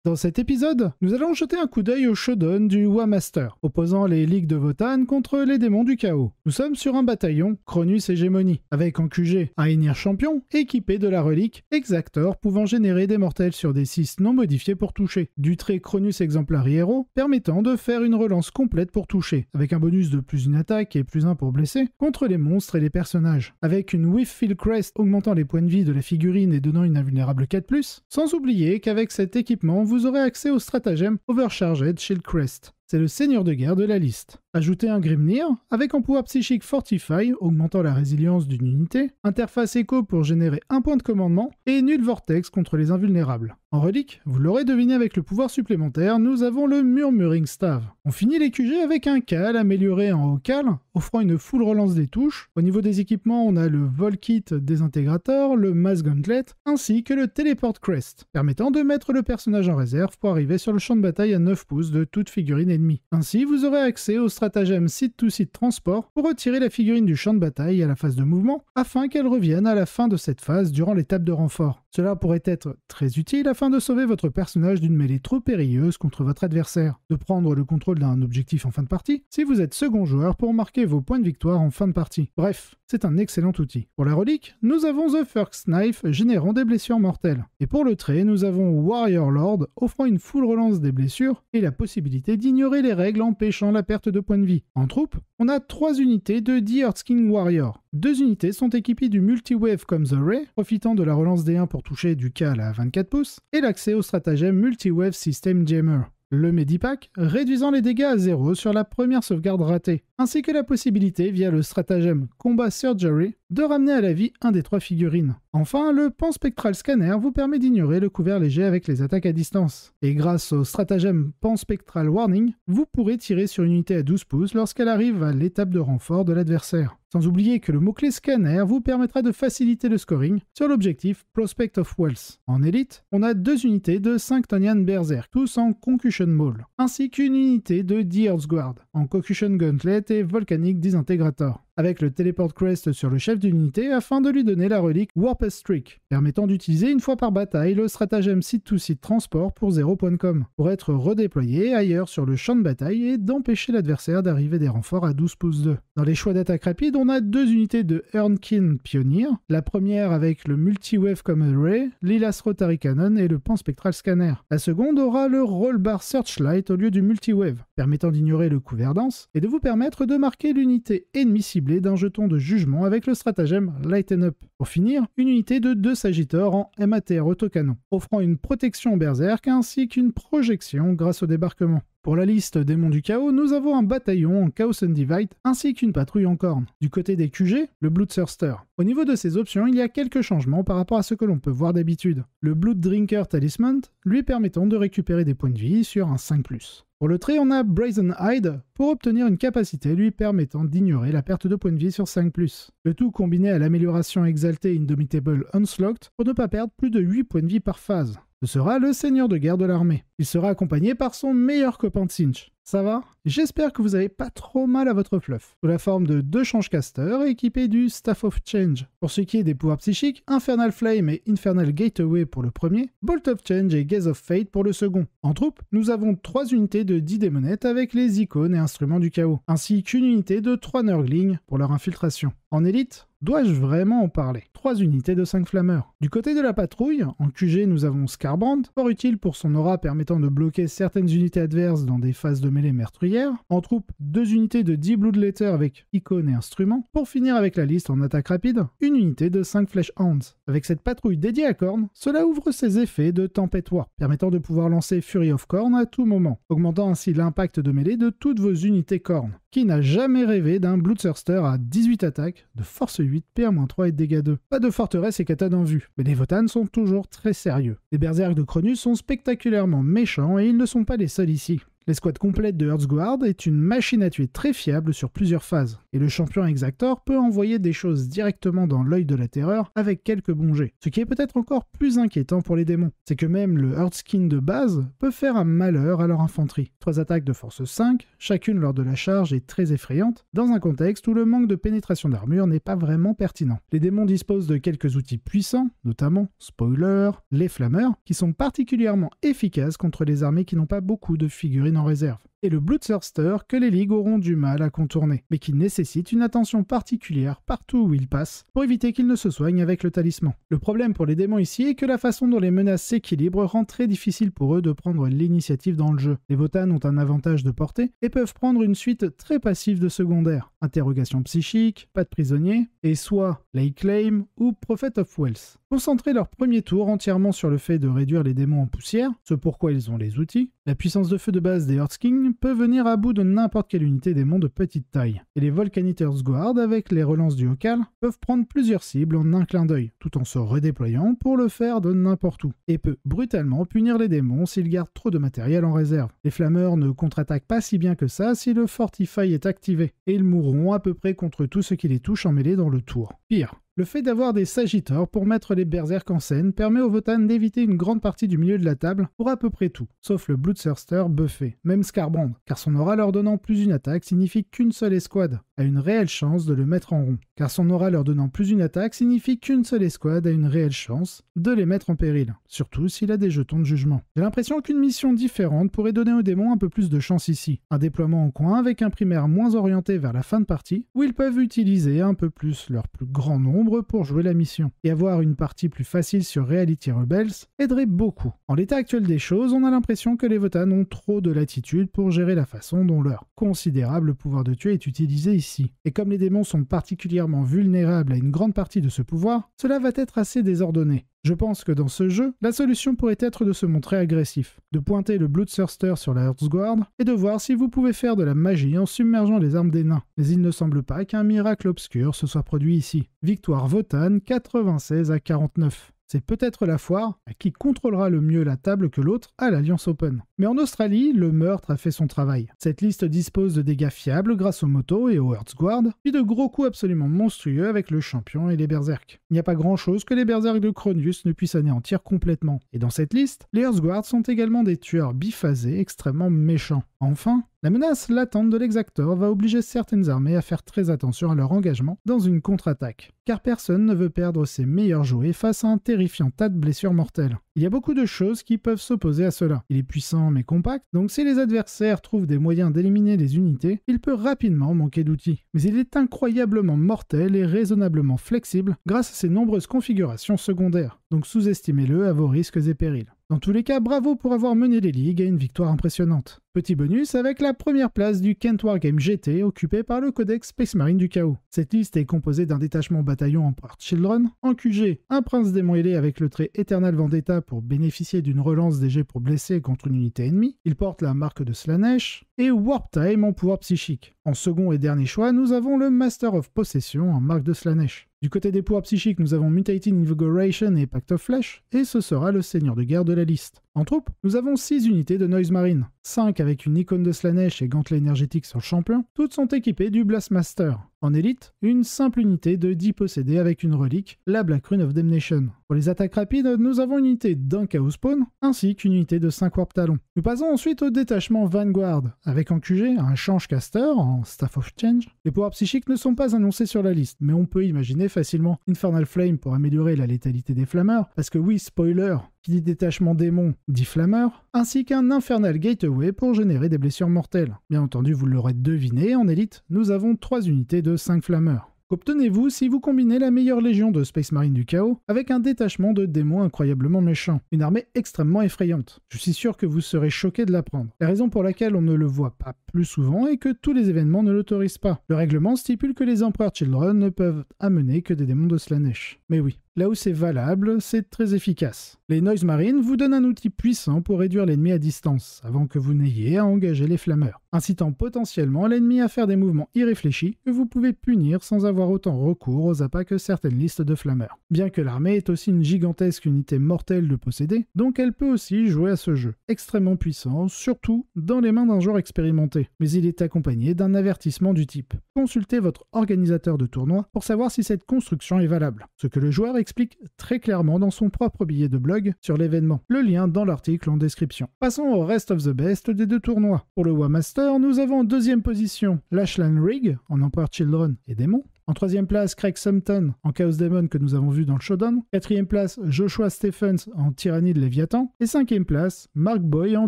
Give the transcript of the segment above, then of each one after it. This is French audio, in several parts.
Dans cet épisode, nous allons jeter un coup d'œil au showdown du Wamaster, opposant les ligues de Votann contre les démons du chaos. Nous sommes sur un bataillon, Cronus Hégémonie, avec en QG un Einhir champion, équipé de la relique Exactor pouvant générer des mortels sur des 6 non modifiés pour toucher, du trait Cronus Exemplary Hero permettant de faire une relance complète pour toucher, avec un bonus de plus une attaque et plus 1 pour blesser, contre les monstres et les personnages, avec une Whifffield Crest augmentant les points de vie de la figurine et donnant une invulnérable 4+, sans oublier qu'avec cet équipement, vous aurez accès au stratagème Overcharged Shield Crest. C'est le seigneur de guerre de la liste. Ajoutez un Grimnir, avec un pouvoir psychique Fortify, augmentant la résilience d'une unité, interface Echo pour générer 1 point de commandement, et Null Vortex contre les invulnérables. En relique, vous l'aurez deviné avec le pouvoir supplémentaire, nous avons le Murmuring Stave. On finit les QG avec un Cal amélioré en haut Cal, offrant une full relance des touches. Au niveau des équipements, on a le Volkit Désintégrator, le Mass Gauntlet, ainsi que le Teleport Crest, permettant de mettre le personnage en réserve pour arriver sur le champ de bataille à 9 pouces de toute figurine ennemie. Ainsi, vous aurez accès au stratagème Seed-to-Seed Transport pour retirer la figurine du champ de bataille à la phase de mouvement, afin qu'elle revienne à la fin de cette phase durant l'étape de renfort. Cela pourrait être très utile afin de sauver votre personnage d'une mêlée trop périlleuse contre votre adversaire, de prendre le contrôle d'un objectif en fin de partie, si vous êtes second joueur pour marquer vos points de victoire en fin de partie. Bref, c'est un excellent outil. Pour la relique, nous avons The First Knife générant des blessures mortelles. Et pour le trait, nous avons Warrior Lord offrant une full relance des blessures et la possibilité d'ignorer les règles empêchant la perte de points de vie. En troupe, on a 3 unités de The Earthking Warrior. 2 unités sont équipées du Multi-Wave comme The Ray, profitant de la relance D1 pour toucher du Cal à 24 pouces, et l'accès au stratagème Multi-Wave System Jammer. Le Medipack, réduisant les dégâts à 0 sur la première sauvegarde ratée, ainsi que la possibilité, via le stratagème Combat Surgery, de ramener à la vie un des 3 figurines. Enfin, le Panspectral Scanner vous permet d'ignorer le couvert léger avec les attaques à distance. Et grâce au stratagème Panspectral Warning, vous pourrez tirer sur une unité à 12 pouces lorsqu'elle arrive à l'étape de renfort de l'adversaire. Sans oublier que le mot-clé Scanner vous permettra de faciliter le scoring sur l'objectif Prospect of Wealth. En élite, on a 2 unités de Synctonian Berserk, tous en Concussion Maul, ainsi qu'une unité de The Earthguard, en Concussion Gauntlet et Volcanic Disintegrator, avec le Teleport Crest sur le chef d'une unité afin de lui donner la relique Warped Streak, permettant d'utiliser une fois par bataille le stratagème Seed-to-Seed Transport pour 0 point de com, pour être redéployé ailleurs sur le champ de bataille et d'empêcher l'adversaire d'arriver des renforts à 12 pouces 2. Dans les choix d'attaque rapide, on a 2 unités de Earnkin Pioneer, la première avec le Multi-Wave comme Ray, l'Ilas Rotary Cannon et le Panspectral Scanner. La seconde aura le Rollbar Searchlight au lieu du Multi-Wave, permettant d'ignorer le couvert dense et de vous permettre de marquer l'unité ennemie ciblée d'un jeton de jugement avec le stratagème Lighten Up. Pour finir, une unité de 2 Sagittor en MATR autocanon, offrant une protection berserk ainsi qu'une projection grâce au débarquement. Pour la liste démons du chaos, nous avons un bataillon en Chaos Undivide ainsi qu'une patrouille en corne. Du côté des QG, le Bloodthirster. Au niveau de ses options, il y a quelques changements par rapport à ce que l'on peut voir d'habitude. Le Blood Drinker Talisman lui permettant de récupérer des points de vie sur un 5+. Pour le trait, on a Brazen Hide pour obtenir une capacité lui permettant d'ignorer la perte de points de vie sur 5+. Le tout combiné à l'amélioration exaltée Indomitable Onslaught pour ne pas perdre plus de 8 points de vie par phase. Ce sera le seigneur de guerre de l'armée. Il sera accompagné par son meilleur copain de Cinch. Ça va? J'espère que vous avez pas trop mal à votre fluff. Sous la forme de 2 Changecasters équipés du Staff of Change. Pour ce qui est des pouvoirs psychiques, Infernal Flame et Infernal Gateway pour le premier, Bolt of Change et Gaze of Fate pour le second. En troupe, nous avons 3 unités de 10 démonettes avec les icônes et instruments du chaos, ainsi qu'une unité de 3 Nurglings pour leur infiltration. En élite, dois-je vraiment en parler? 3 unités de 5 flammeurs. Du côté de la patrouille, en QG nous avons Scarbrand, fort utile pour son aura permettant de bloquer certaines unités adverses dans des phases de mêlée meurtrière. En troupe, 2 unités de 10 Bloodletter avec icônes et instruments. Pour finir avec la liste en attaque rapide, une unité de 5 Flesh Hounds. Avec cette patrouille dédiée à Khorne, cela ouvre ses effets de Tempête Warp, permettant de pouvoir lancer Fury of Khorne à tout moment, augmentant ainsi l'impact de mêlée de toutes vos unités Khorne. Qui n'a jamais rêvé d'un Bloodthirster à 18 attaques, de force 8, PA-3 et dégâts 2. Pas de forteresse et katane en vue, mais les Votann sont toujours très sérieux. Les berserks de Cronus sont spectaculairement méchants et ils ne sont pas les seuls ici. L'escouade complète de Earthguard est une machine à tuer très fiable sur plusieurs phases, et le champion Exactor peut envoyer des choses directement dans l'œil de la terreur avec quelques bons jets. Ce qui est peut-être encore plus inquiétant pour les démons, c'est que même le Earthskin de base peut faire un malheur à leur infanterie. 3 attaques de force 5, chacune lors de la charge est très effrayante, dans un contexte où le manque de pénétration d'armure n'est pas vraiment pertinent. Les démons disposent de quelques outils puissants, notamment, spoiler, les flammeurs, qui sont particulièrement efficaces contre les armées qui n'ont pas beaucoup de figurines en réserve. Et le Bloodthirster que les ligues auront du mal à contourner, mais qui nécessite une attention particulière partout où il passe, pour éviter qu'il ne se soigne avec le talisman. Le problème pour les démons ici est que la façon dont les menaces s'équilibrent rend très difficile pour eux de prendre l'initiative dans le jeu. Les Votann ont un avantage de portée et peuvent prendre une suite très passive de secondaires. Interrogation psychique, pas de prisonnier, et soit Lay Claim ou Prophet of Wealth. Concentrer leur premier tour entièrement sur le fait de réduire les démons en poussière, ce pourquoi ils ont les outils, la puissance de feu de base des Earthkings peut venir à bout de n'importe quelle unité démon de petite taille. Et les Volcaniters Guard, avec les relances du Hokal, peuvent prendre plusieurs cibles en un clin d'œil, tout en se redéployant pour le faire de n'importe où, et peut brutalement punir les démons s'ils gardent trop de matériel en réserve. Les flammeurs ne contre-attaquent pas si bien que ça si le Fortify est activé, et ils mourront à peu près contre tout ce qui les touche en mêlée dans le tour. Pire, le fait d'avoir des Sagittors pour mettre les berserks en scène permet aux Votann d'éviter une grande partie du milieu de la table pour à peu près tout, sauf le Bloodthirster buffé, même Skarbrand, car son aura leur donnant plus une attaque signifie qu'une seule escouade a une réelle chance de le mettre en rond, car son aura leur donnant plus une attaque signifie qu'une seule escouade a une réelle chance de les mettre en péril, surtout s'il a des jetons de jugement. J'ai l'impression qu'une mission différente pourrait donner aux démons un peu plus de chance ici, un déploiement en coin avec un primaire moins orienté vers la fin de partie, où ils peuvent utiliser un peu plus leur plus grand nombre pour jouer la mission, et avoir une partie plus facile sur Reality Rebels aiderait beaucoup. En l'état actuel des choses, on a l'impression que les Votann ont trop de latitude pour gérer la façon dont leur considérable pouvoir de tuer est utilisé ici. Et comme les démons sont particulièrement vulnérables à une grande partie de ce pouvoir, cela va être assez désordonné. Je pense que dans ce jeu, la solution pourrait être de se montrer agressif, de pointer le Bloodthirster sur la Earthguard et de voir si vous pouvez faire de la magie en submergeant les armes des nains. Mais il ne semble pas qu'un miracle obscur se soit produit ici. Victoire Votann 96 à 49. C'est peut-être la foire à qui contrôlera le mieux la table que l'autre à l'Alliance Open. Mais en Australie, le meurtre a fait son travail. Cette liste dispose de dégâts fiables grâce aux motos et aux Earthguard, puis de gros coups absolument monstrueux avec le champion et les berserks. Il n'y a pas grand chose que les berserks de Cronus ne puissent anéantir complètement. Et dans cette liste, les Earthguard sont également des tueurs biphasés extrêmement méchants. Enfin, la menace latente de l'Exactor va obliger certaines armées à faire très attention à leur engagement dans une contre-attaque, car personne ne veut perdre ses meilleurs jouets face à un terrifiant tas de blessures mortelles. Il y a beaucoup de choses qui peuvent s'opposer à cela. Il est puissant mais compact, donc si les adversaires trouvent des moyens d'éliminer les unités, il peut rapidement manquer d'outils. Mais il est incroyablement mortel et raisonnablement flexible grâce à ses nombreuses configurations secondaires, donc sous-estimez-le à vos risques et périls. Dans tous les cas, bravo pour avoir mené les ligues à une victoire impressionnante. Petit bonus avec la première place du Kent Wargame GT occupée par le Codex Space Marine du Chaos. Cette liste est composée d'un détachement bataillon Emperor Children, en QG, un prince démon ailé avec le trait Eternal Vendetta pour bénéficier d'une relance des jets pour blesser contre une unité ennemie, il porte la marque de Slaanesh, et Warp Time en pouvoir psychique. En second et dernier choix, nous avons le Master of Possession en marque de Slaanesh. Du côté des pouvoirs psychiques, nous avons Mutating Invigoration et Pact of Flesh, et ce sera le seigneur de guerre de la liste. En troupe, nous avons 6 unités de Noise Marine, 5 avec une icône de Slaanesh et gantelet énergétique sur le champion, toutes sont équipées du Blastmaster. En élite, une simple unité de 10 possédés avec une relique, la Black Rune of Damnation. Pour les attaques rapides, nous avons une unité d'un Chaos Spawn, ainsi qu'une unité de 5 Warp Talons. Nous passons ensuite au détachement Vanguard, avec en QG un Changecaster en Staff of Change. Les pouvoirs psychiques ne sont pas annoncés sur la liste, mais on peut imaginer facilement Infernal Flame pour améliorer la létalité des flammeurs, parce que oui, spoiler, qui dit détachement démon dit flammeur, ainsi qu'un Infernal Gateway pour générer des blessures mortelles. Bien entendu, vous l'aurez deviné, en élite, nous avons 3 unités de 5 flammeurs. Qu'obtenez-vous si vous combinez la meilleure légion de Space Marine du Chaos avec un détachement de démons incroyablement méchants, une armée extrêmement effrayante? Je suis sûr que vous serez choqués de l'apprendre. La raison pour laquelle on ne le voit pas plus souvent est que tous les événements ne l'autorisent pas. Le règlement stipule que les Emperor Children ne peuvent amener que des démons de Slaanesh. Mais oui, Là où c'est valable, c'est très efficace. Les Noise Marines vous donnent un outil puissant pour réduire l'ennemi à distance, avant que vous n'ayez à engager les flammeurs, incitant potentiellement l'ennemi à faire des mouvements irréfléchis que vous pouvez punir sans avoir autant recours aux appâts que certaines listes de flammeurs. Bien que l'armée est aussi une gigantesque unité mortelle de posséder, donc elle peut aussi jouer à ce jeu, extrêmement puissant, surtout dans les mains d'un joueur expérimenté. Mais il est accompagné d'un avertissement du type « Consultez votre organisateur de tournoi pour savoir si cette construction est valable », ce que le joueur explique très clairement dans son propre billet de blog sur l'événement, le lien dans l'article en description. Passons au rest of the best des 2 tournois. Pour le WoW Master, nous avons en 2e position Lashland Rig en Emperor Children et Démon. En 3e place, Craig Sumpton en Chaos Demon que nous avons vu dans le Showdown. 4e place, Joshua Stephens en Tyrannie de Léviathan. Et 5e place, Mark Boy en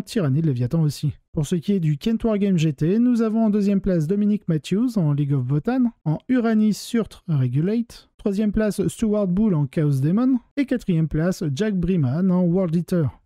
Tyrannie de Léviathan aussi. Pour ce qui est du Kent Wargame GT, nous avons en 2e place Dominic Matthews en League of Votan, en Urani Surtre Regulate. 3e place, Stuart Bull en Chaos Demon. Et 4e place, Jack Briman en World Eater.